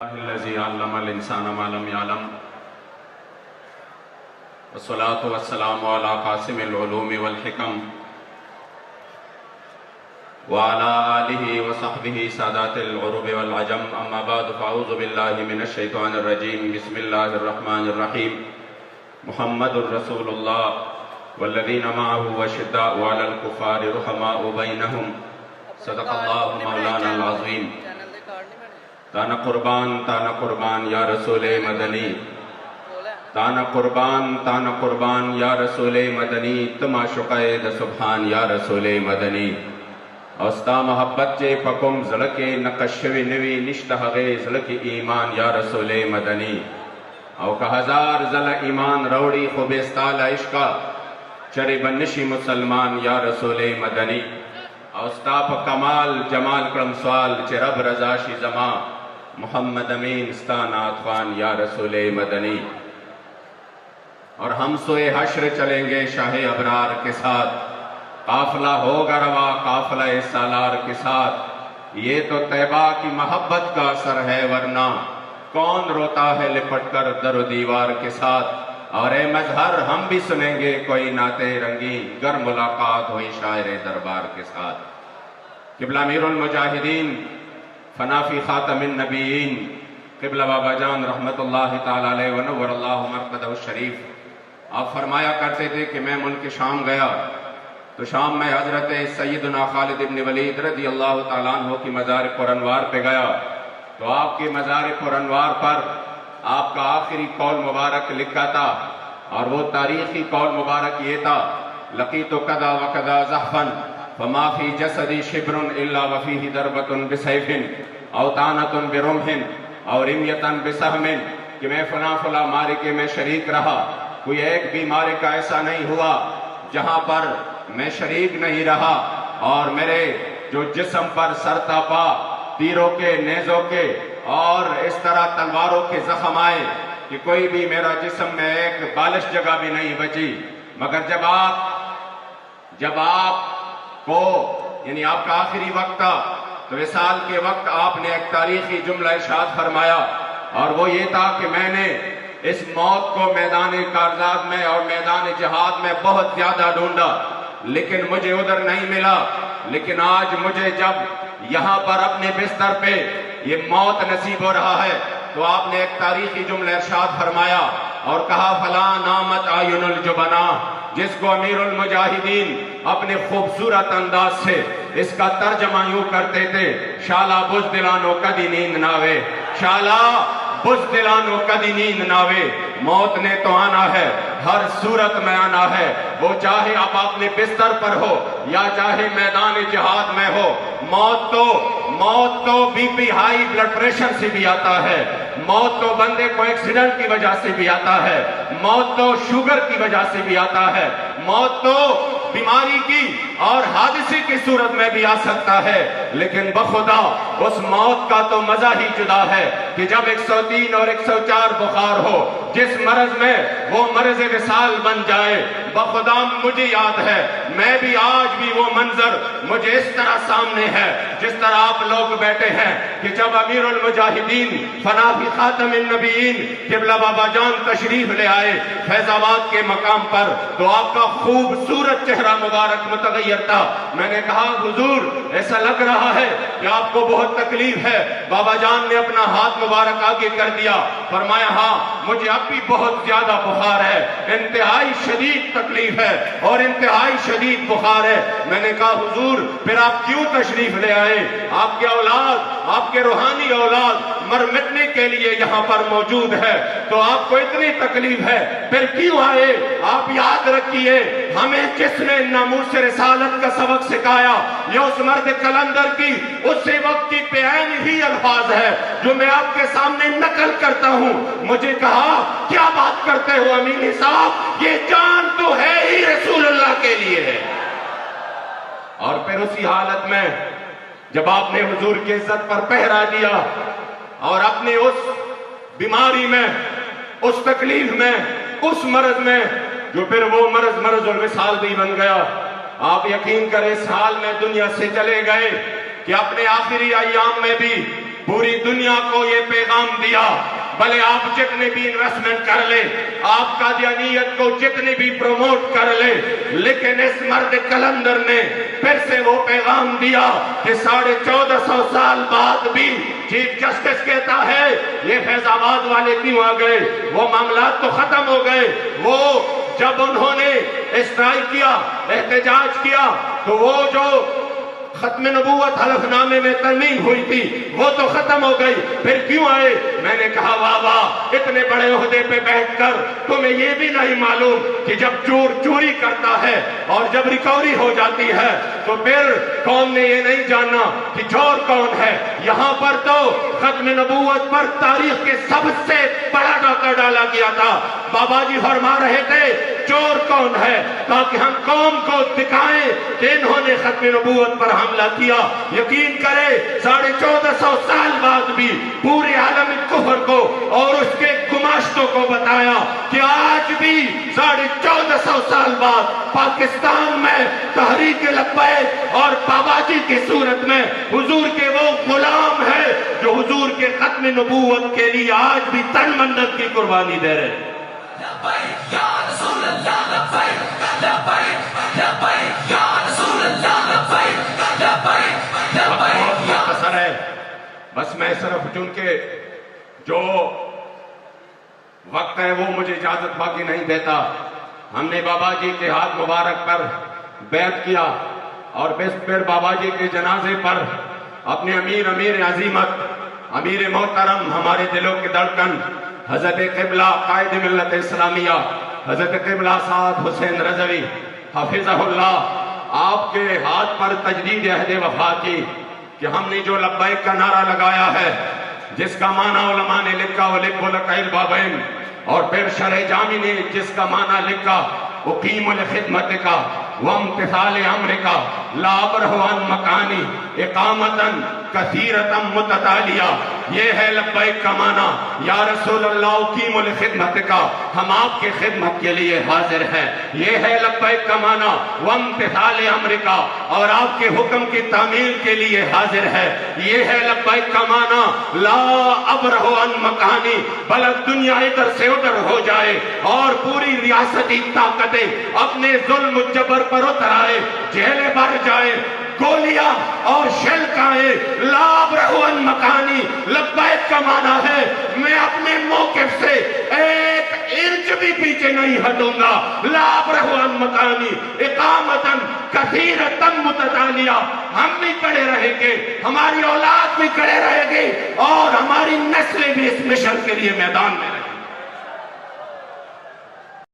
الذي علم الإنسان ما لم يعلم والصلاة والسلام على قاسم العلوم والحكم وعلى آله وصحبه سادات العرب والعجم أما بعد فأعوذ بالله من الشيطان الرجيم بسم الله الرحمن الرحيم محمد رسول الله والذين معه أشداء على الكفار رحماء بينهم صدق الله مولانا العظيم تانا قربان یا رسول مدنی تانا قربان یا رسول مدنی تما شقید سبحان یا رسول مدنی اوستا محبت جے پکم زلک نقشوی نوی نشتہغے زلک ایمان یا رسول مدنی او کہ ہزار زل ایمان روڑی خوبستال عشقا چرے بنشی مسلمان یا رسول مدنی اوستا پا کمال جمال کرم سوال چے رب رضا شی زمان محمد امین استانات خوان یا رسول مدنی اور ہم سوئے حشر چلیں گے شاہ ابرار کے ساتھ قافلہ ہوگا روا قافلہ سالار کے ساتھ یہ تو طیبہ کی محبت کا اثر ہے ورنہ کون روتا ہے لپٹ کر در و دیوار کے ساتھ اور اے مظہر ہم بھی سنیں گے کوئی نعتِ رنگی گر ملاقات ہوئی شاعر دربار کے ساتھ قبلہ امیر المجاہدین فنا فی خاتم النبیین قبلہ بابا جان رحمت اللہ تعالیٰ علیہ ونور اللہ مرقدہ الشریف آپ فرمایا کرتے تھے کہ میں ملک شام گیا تو شام میں حضرت سیدنا خالد بن ولید رضی اللہ تعالیٰ عنہ کی مزار پر انوار پہ گیا تو آپ کی مزار پر انوار پر آپ کا آخری قول مبارک لکھا تھا اور وہ تاریخی قول مبارک یہ تھا لقیت کذا و کذا زحفن فما فی جسدی شبر الا وفیہ دربت بسیف او طعنۃ برمح او رمیۃ بسہم کہ میں فلاں معرکے میں شریک رہا کوئی ایک بھی معرکہ ایسا نہیں ہوا جہاں پر میں شریک نہیں رہا اور میرے جو جسم پر سرتا پا تیروں کے نیزوں کے اور اس طرح تلواروں کے زخم آئے کہ کوئی بھی میرا جسم میں ایک بالش جگہ بھی نہیں بچی مگر جب آپ کو یعنی آپ کا آخری وقت تھا تو وصال کے وقت آپ نے ایک تاریخی جملہ ارشاد فرمایا اور وہ یہ تھا کہ میں نے اس موت کو میدان کارزات میں اور میدان جہاد میں بہت زیادہ ڈھونڈا لیکن مجھے ادھر نہیں ملا لیکن آج مجھے جب یہاں پر اپنے بستر پہ یہ موت نصیب ہو رہا ہے تو آپ نے ایک تاریخی جملہ ارشاد فرمایا اور کہا فلاں نامت آئین الجبنا جس کو امیر المجاہدین اپنے خوبصورت انداز سے اس کا ترجمہ یوں کرتے تھے شالا بزدلانو کدی نیند ناوے شالا بزدلانو کدی نیند ناوے موت نے تو آنا ہے ہر صورت میں آنا ہے وہ چاہے آپ اپنے بستر پر ہو یا چاہے میدان جہاد میں ہو موت تو B P high blood pressure سے بھی آتا ہے موت تو بندے کو ایکسیڈنٹ کی وجہ سے بھی آتا ہے موت تو شوگر کی وجہ سے بھی آتا ہے موت تو بیماری کی اور حادثے کی صورت میں بھی آ سکتا ہے لیکن بخدا اس موت کا تو مزہ ہی جدا ہے کہ جب 103 اور 104 بخار ہو جس مرض میں وہ مرض وصال بن جائے بخدا مجھے یاد ہے میں بھی آج بھی وہ منظر مجھے اس طرح سامنے ہے جس طرح آپ لوگ بیٹھے ہیں کہ جب امیر المجاہدین فنا فی خاتم النبیین قبلہ بابا جان تشریف لے آئے فیض آباد کے مقام پر تو آپ کا خوبصورت چہرہ مبارک متغیر تھا میں نے کہا حضور ایسا لگ رہا ہے کہ آپ کو بہت تکلیف ہے بابا جان نے اپنا ہاتھ مبارک آگے کر دیا فرمایا ہاں مجھے اب بھی بہت زیادہ بخار ہے انتہائی شدید تکلیف ہے اور انتہائی شدید بخار ہے میں نے کہا حضور پھر آپ کیوں تشریف لے آئے آپ کے اولاد آپ کے روحانی اولاد مر مٹنے کے لیے یہاں پر موجود ہے تو آپ کو اتنی تکلیف ہے پھر کیوں آئے آپ یاد رکھیے ہمیں جس نے ناموس رسالت کا سبق سکھایا یہ اس مرد کلندر کی اسی وقت کی پہین ہی الفاظ ہے جو میں آپ کے سامنے نقل کرتا ہوں مجھے کہا کیا بات کرتے ہو امینی صاحب یہ جان تو ہے ہی رسول اللہ کے لیے ہے اور پھر اسی حالت میں جب آپ نے حضور کی عزت پر پہرا دیا اور اپنے اس بیماری میں اس تکلیف میں اس مرض میں جو پھر وہ مرض الوصال بھی بن گیا آپ یقین کریں اس حال میں دنیا سے چلے گئے کہ اپنے آخری ایام میں بھی پوری دنیا کو یہ پیغام دیا، بھلے آپ جتنے بھی انویسٹمنٹ کر لیں، آپ قادیانیت کو جتنی بھی پروموٹ کر لیں، لیکن اس مرد کلندر نے پھر سے وہ پیغام دیا کہ 1450 سال بعد بھی چیف جسٹس کہتا ہے یہ فیض آباد والے کیوں آ گئے؟ وہ معاملات تو ختم ہو گئے، وہ جب انہوں نے اسٹرائک کیا، احتجاج کیا، تو وہ جو ختم نبوت حلف نامے میں ترمیم ہوئی تھی وہ تو ختم ہو گئی، پھر کیوں آئے؟ میں نے کہا واہ واہ، اتنے بڑے عہدے پہ بیٹھ کر تمہیں یہ بھی نہیں معلوم کہ جب چور چوری کرتا ہے اور جب ریکوری ہو جاتی ہے تو پھر قوم نے یہ نہیں جاننا کہ چور کون ہے۔ یہاں پر تو ختم نبوت پر تاریخ کے سب سے بڑا ڈاکہ ڈالا گیا تھا۔ بابا جی فرما رہے تھے چور کون ہے، تاکہ ہم قوم کو دکھائیں کہ انہوں نے ختم نبوت پر حملہ کیا۔ یقین کرے 1450 سال بعد بھی پورے عالم کفر کو اور اس کے گماشتوں کو بتایا کہ آج بھی 1450 سال بعد پاکستان میں تحریک لبیک اور بابا جی کی صورت میں حضور کے وہ غلام ہیں جو حضور کے ختم نبوت کے لیے آج بھی تن منت کی قربانی دے رہے ہیں۔ لبیک یا رسول اللہ، لبیک لبیک لبیک یا رسول اللہ، لبیک لبیک لبیک یا مختصر ہے، بس میں صرف چونکہ جو وقت ہے وہ مجھے اجازت باقی نہیں دیتا۔ ہم نے بابا جی کے ہاتھ مبارک پر بیعت کیا اور پھر بابا جی کے جنازے پر اپنے امیر عظیمت، امیر محترم، ہمارے دلوں کے دھڑکن، حضرت قبلہ قائد ملت اسلامیہ حضرت قبلہ سعد حسین رضوی حفظہ اللہ، آپ کے ہاتھ پر تجدید عہد وفا کی کہ ہم نے جو لبیک کا نعرہ لگایا ہے، جس کا معنی علماء نے لکھا وَلِبُّ لَكَ الْبَابَيْنِ، اور پھر شرح جامی نے جس کا معنی لکھا اقیم لخدمتک وامتثال امرک لا ابرح عن مکانی اقامتاً کثیرتاً متتالیہ، یہ ہے لبیک کا معنی۔ یا رسول اللہ اقیم لخدمتک، ہم آپ کی خدمت کے لیے حاضر ہیں، یہ ہے لبیک کا معنی۔ وامتثال امرک، اور آپ کے حکم کی تعمیل کے لیے حاضر ہے، یہ ہے لبیک کا معنی۔ لا ابرح عن مکانی، بلکہ دنیا ادھر سے ادھر ہو جائے اور پوری ریاستی طاقتیں اپنے ظلم و جبر پر اتر آئے، جیلیں بھر جائیں، گولیاں اور شیل کھائیں، لا ابرح عن مکانی، لبیک کا معنی ہے میں اپنے موقف سے ایک انچ بھی پیچھے نہیں ہٹوں گا۔ لا ابرح عن مکانی اقامتاً کثیرتاً متتالیہ، ہم بھی کھڑے رہیں گے، ہماری اولاد بھی کھڑے رہے گی اور ہماری نسلیں بھی اس مشن کے لیے میدان میں رہیں گی۔